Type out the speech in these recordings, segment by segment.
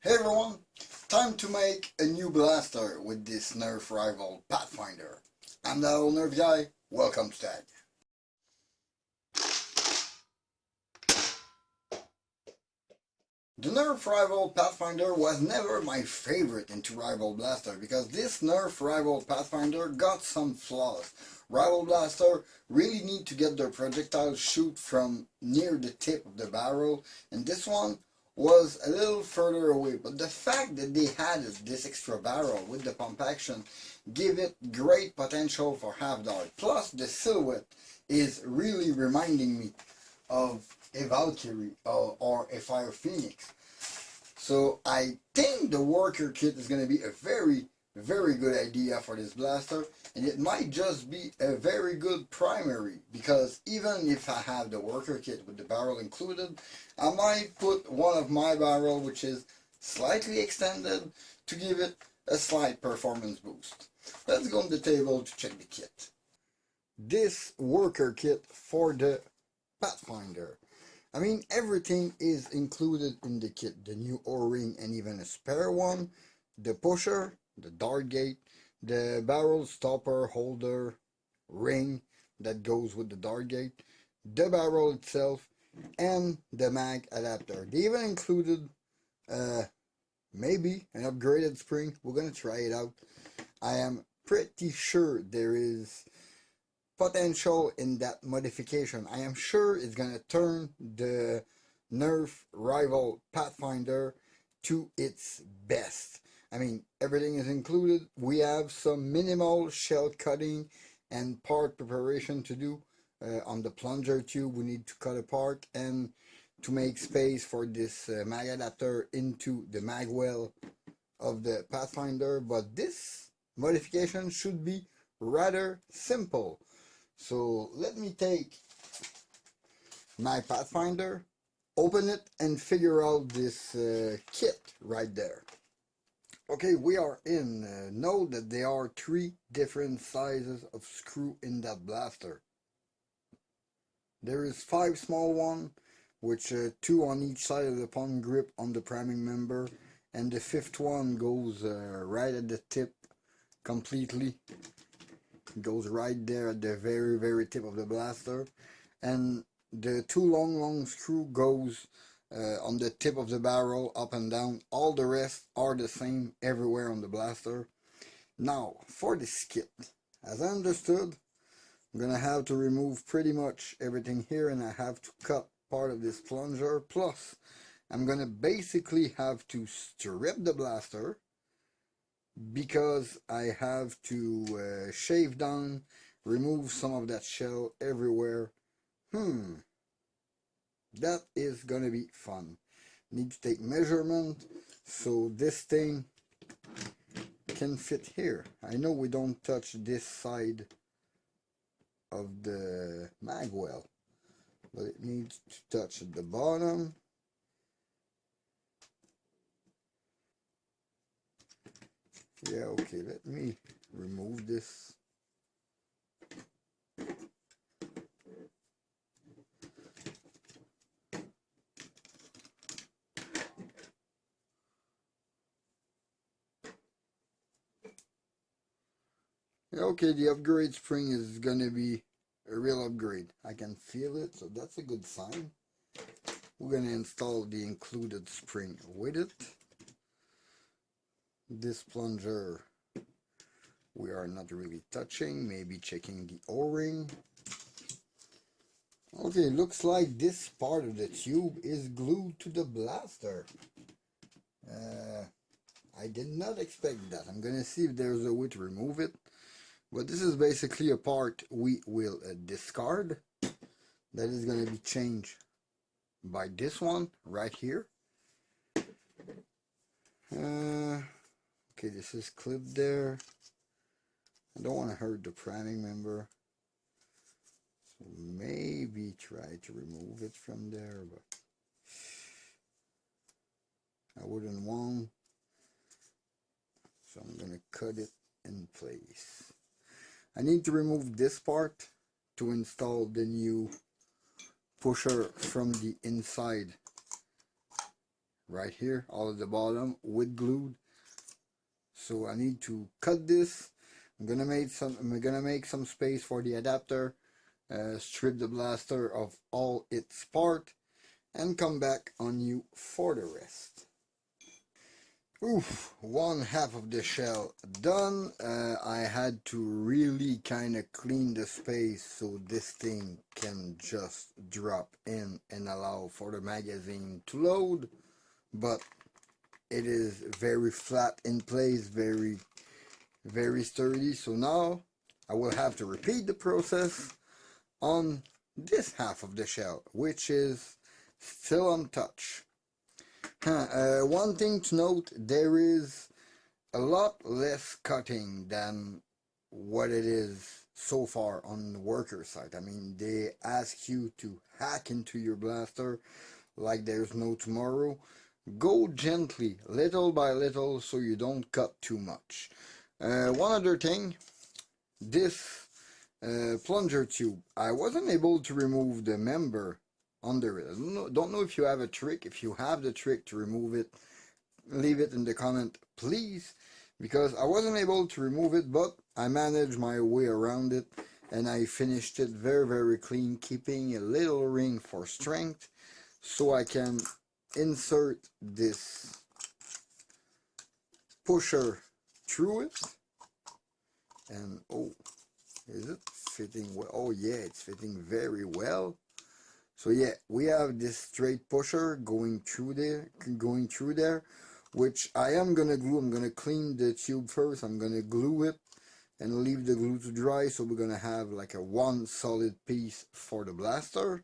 Hey everyone, time to make a new blaster with this Nerf Rival Pathfinder. I'm that old Nerf guy, welcome to that. The Nerf Rival Pathfinder was never my favorite into Rival Blaster because this Nerf Rival Pathfinder got some flaws. Rival Blaster really need to get their projectile shoot from near the tip of the barrel, and this one was a little further away, but the fact that they had this extra barrel with the pump action give it great potential for half dart. Plus the silhouette is really reminding me of a Valkyrie or a Fire Phoenix. So I think the worker kit is going to be a very good idea for this blaster, and it might just be a very good primary, because even if I have the worker kit with the barrel included, I might put one of my barrel which is slightly extended to give it a slight performance boost. Let's go on the table to check the kit. This worker kit for the Pathfinder. I mean, everything is included in the kit. The new O-ring and even a spare one, the pusher, the dart gate, the barrel stopper holder ring that goes with the dart gate, the barrel itself, and the mag adapter. They even included maybe an upgraded spring. We're gonna try it out. I am pretty sure there is potential in that modification. I am sure it's gonna turn the Nerf Rival Pathfinder to its best. I mean, everything is included. We have some minimal shell cutting and part preparation to do. On the plunger tube we need to cut apart and to make space for this mag adapter into the mag well of the Pathfinder, but this modification should be rather simple. So let me take my Pathfinder, open it, and figure out this kit right there. Okay, we are in. Note that there are 3 different sizes of screw in that blaster. There is 5 small ones, which 2 on each side of the palm grip on the priming member, and the 5th one goes right at the tip completely. It goes right there at the very tip of the blaster, and the 2 long screw goes on the tip of the barrel up and down. All the rest are the same everywhere on the blaster. Now for this kit, as I understood, I'm gonna have to remove pretty much everything here, and I have to cut part of this plunger, plus I'm gonna basically have to strip the blaster because I have to shave down, remove some of that shell everywhere. That is gonna be fun. Need to take measurement so this thing can fit here. I know we don't touch this side of the mag well, but it needs to touch at the bottom. Yeah, okay, let me remove this. Yeah, okay, the upgrade spring is gonna be a real upgrade. I can feel it, so that's a good sign. We're gonna install the included spring with it. This plunger we are not really touching, maybe checking the O-ring. Okay, looks like this part of the tube is glued to the blaster. I did not expect that. I'm gonna see if there's a way to remove it. But this is basically a part we will discard. That is going to be changed by this one right here. Okay, this is clipped there. I don't want to hurt the priming member, so maybe try to remove it from there, but I wouldn't want, so I'm going to cut it in place. I need to remove this part to install the new pusher from the inside right here, all at the bottom with glued. So I need to cut this. I'm gonna make some space for the adapter, strip the blaster of all its part, and come back on you for the rest. Oof, one half of the shell done. I had to really kind of clean the space so this thing can just drop in and allow for the magazine to load, but it is very flat in place, very sturdy. So now I will have to repeat the process on this half of the shell, which is still untouched. One thing to note, there is a lot less cutting than what it is so far on the worker site. I mean, they ask you to hack into your blaster like there's no tomorrow. Go gently, little by little, so you don't cut too much. One other thing, this plunger tube, I wasn't able to remove the member under it. I don't know if you have a trick. If you have the trick to remove it, leave it in the comment, please, because I wasn't able to remove it, but I managed my way around it, and I finished it very clean, keeping a little ring for strength, so I can insert this pusher through it. And oh, is it fitting well? Oh yeah, it's fitting very well. So yeah, we have this straight pusher going through there, which I am gonna glue. I'm gonna clean the tube first. I'm gonna glue it and leave the glue to dry. So we're gonna have like a one solid piece for the blaster.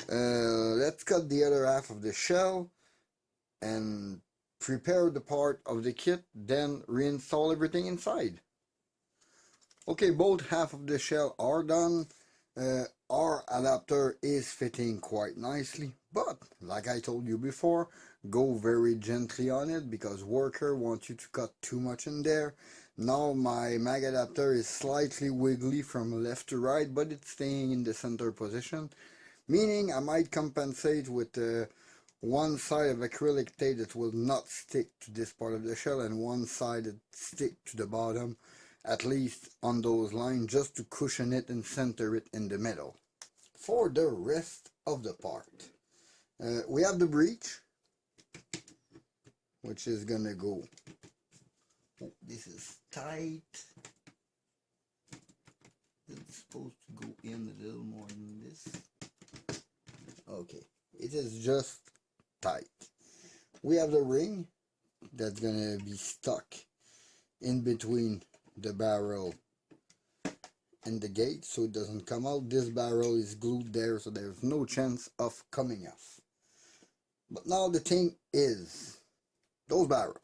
Let's cut the other half of the shell and prepare the part of the kit, then reinstall everything inside. Okay, both half of the shell are done. Our adapter is fitting quite nicely, but like I told you before, go very gently on it because worker wants you to cut too much in there. Now my mag adapter is slightly wiggly from left to right, but it's staying in the center position, meaning I might compensate with one side of acrylic tape that will not stick to this part of the shell and one side that stick to the bottom, at least on those lines, just to cushion it and center it in the middle. For the rest of the part, we have the breech, which is gonna go, oh, this is tight, it's supposed to go in a little more than this. Okay, it is just tight. We have the ring that's gonna be stuck in between the barrel and the gate so it doesn't come out. This barrel is glued there, so there's no chance of coming off. But now the thing is, those barrels,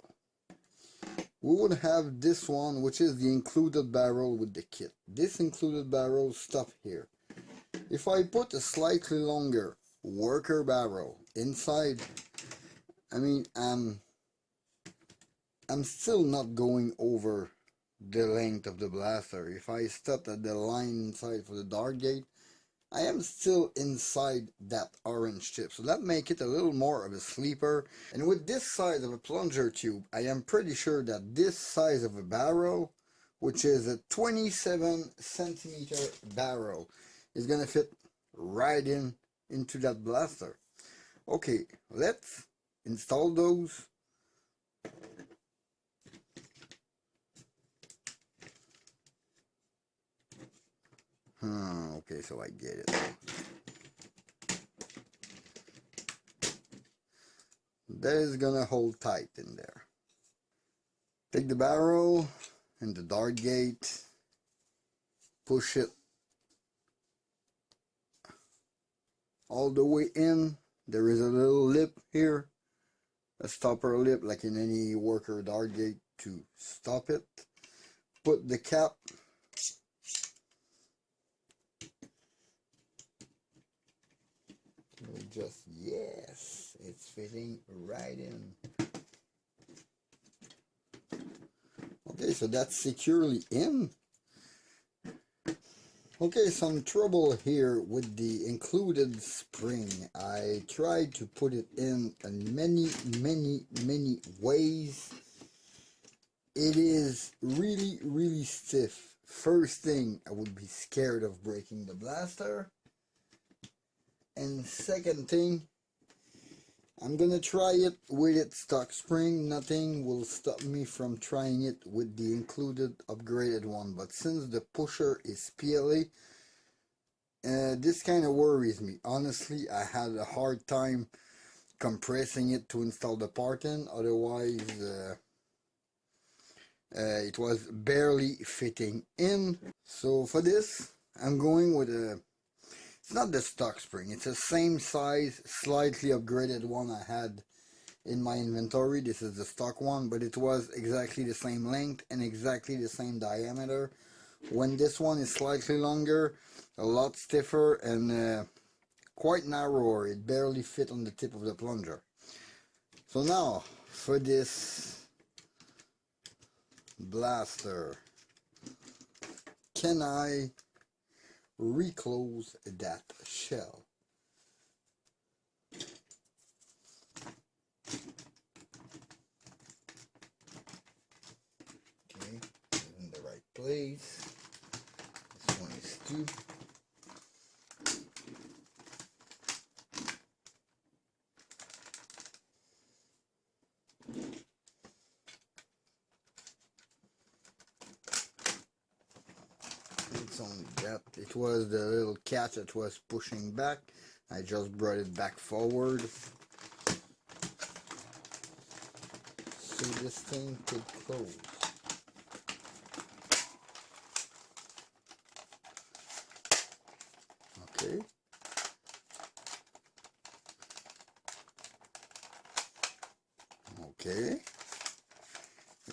we would have this one, which is the included barrel with the kit. This included barrel stuff here. If I put a slightly longer worker barrel inside, I mean, I'm still not going over the length of the blaster. If I stopped at the line inside for the dart gate, I am still inside that orange tip, so that makes it a little more of a sleeper. And with this size of a plunger tube, I am pretty sure that this size of a barrel, which is a 27 centimeter barrel, is gonna fit right into that blaster. Okay, let's install those. Okay, so I get it. That is gonna hold tight in there. Take the barrel and the dart gate, push it all the way in. There is a little lip here, a stopper lip like in any worker dart gate to stop it. Put the cap just, yes, it's fitting right in. Okay, so that's securely in. Okay, some trouble here with the included spring. I tried to put it in many ways. It is really stiff. First thing, I would be scared of breaking the blaster. And second thing, I'm gonna try it with its stock spring. Nothing will stop me from trying it with the included upgraded one. But since the pusher is PLA, this kind of worries me. Honestly, I had a hard time compressing it to install the part in. Otherwise, it was barely fitting in. So for this, I'm going with a, it's not the stock spring, it's the same size, slightly upgraded one I had in my inventory. This is the stock one, but it was exactly the same length and exactly the same diameter. When this one is slightly longer, a lot stiffer, and quite narrower. It barely fit on the tip of the plunger. So now, for this blaster, can I reclose that shell? Okay, in the right place. This one is 2. It's only that. It was the little cat that was pushing back. I just brought it back forward, so this thing could close. Okay. Okay.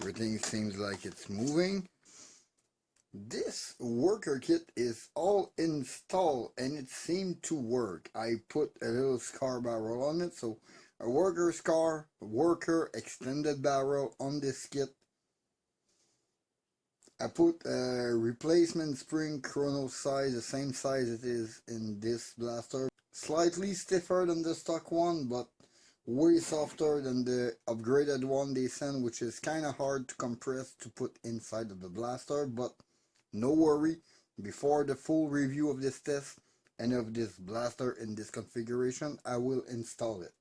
Everything seems like it's moving. This worker kit is all installed and it seemed to work. I put a little scar barrel on it, so a worker scar, worker extended barrel on this kit. I put a replacement spring chrono size, the same size it is in this blaster. Slightly stiffer than the stock one, but way softer than the upgraded one they send, which is kind of hard to compress to put inside of the blaster, but no worry, before the full review of this test and of this blaster in this configuration, I will install it.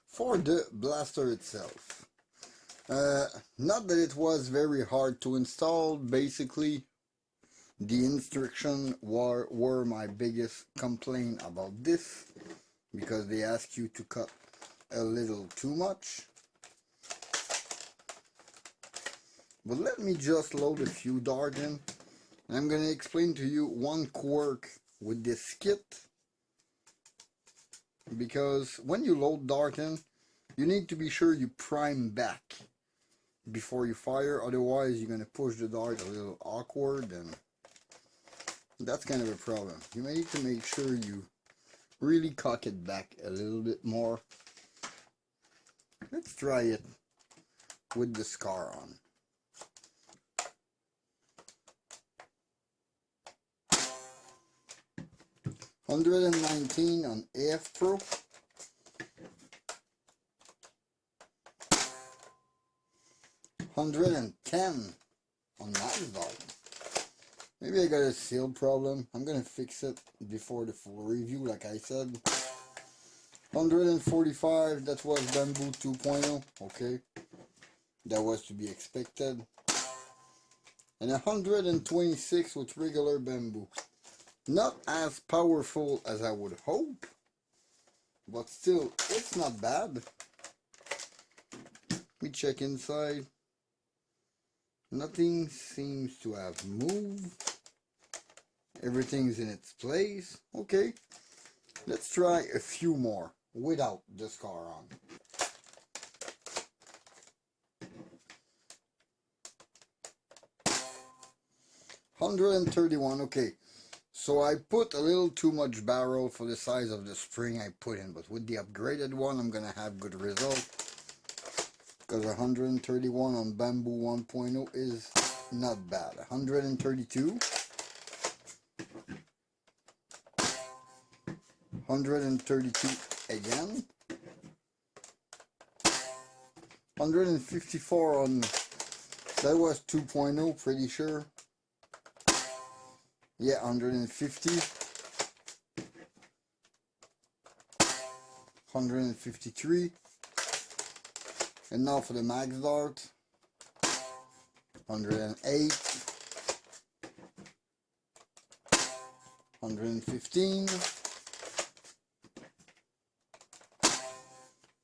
For the blaster itself, not that it was very hard to install. Basically, the instructions were my biggest complaint about this, because they ask you to cut a little too much. But let me just load a few darts in. I'm going to explain to you one quirk with this kit, because when you load dart in, you need to be sure you prime back before you fire. Otherwise, you're going to push the dart a little awkward, and that's kind of a problem. You may need to make sure you really cock it back a little bit more. Let's try it with the scar on. $119 on AF Pro. $110 on Max. Maybe I got a seal problem. I'm gonna fix it before the full review, like I said. 145, that was Bamboo 2.0. Okay, that was to be expected. And 126 with regular bamboo. Not as powerful as I would hope, but still, it's not bad. Let me check inside. Nothing seems to have moved. Everything's in its place. Okay, let's try a few more without the scar on. $131, okay. So I put a little too much barrel for the size of the spring I put in, but with the upgraded one, I'm gonna have good result. Because 131 on Bamboo 1.0 is not bad. 132. 132 again. 154 on, that was 2.0, pretty sure. Yeah, 150. 153. And now for the max dart. 108. 115.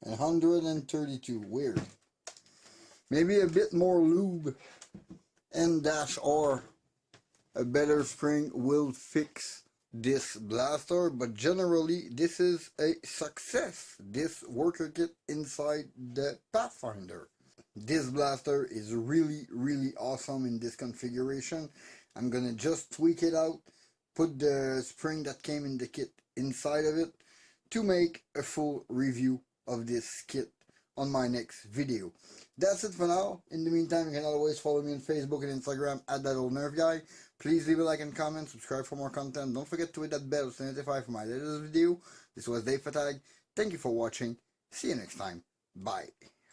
And 132. Weird. Maybe a bit more lube and -R, a better spring will fix this blaster, but generally this is a success, this worker kit inside the Pathfinder. This blaster is really awesome in this configuration. I'm gonna just tweak it out, put the spring that came in the kit inside of it to make a full review of this kit on my next video. That's it for now. In the meantime, you can always follow me on Facebook and Instagram at that old Nerf guy. Please leave a like and comment, subscribe for more content. Don't forget to hit that bell to notify for my latest video. This was Dave Fatag. Thank you for watching. See you next time. Bye.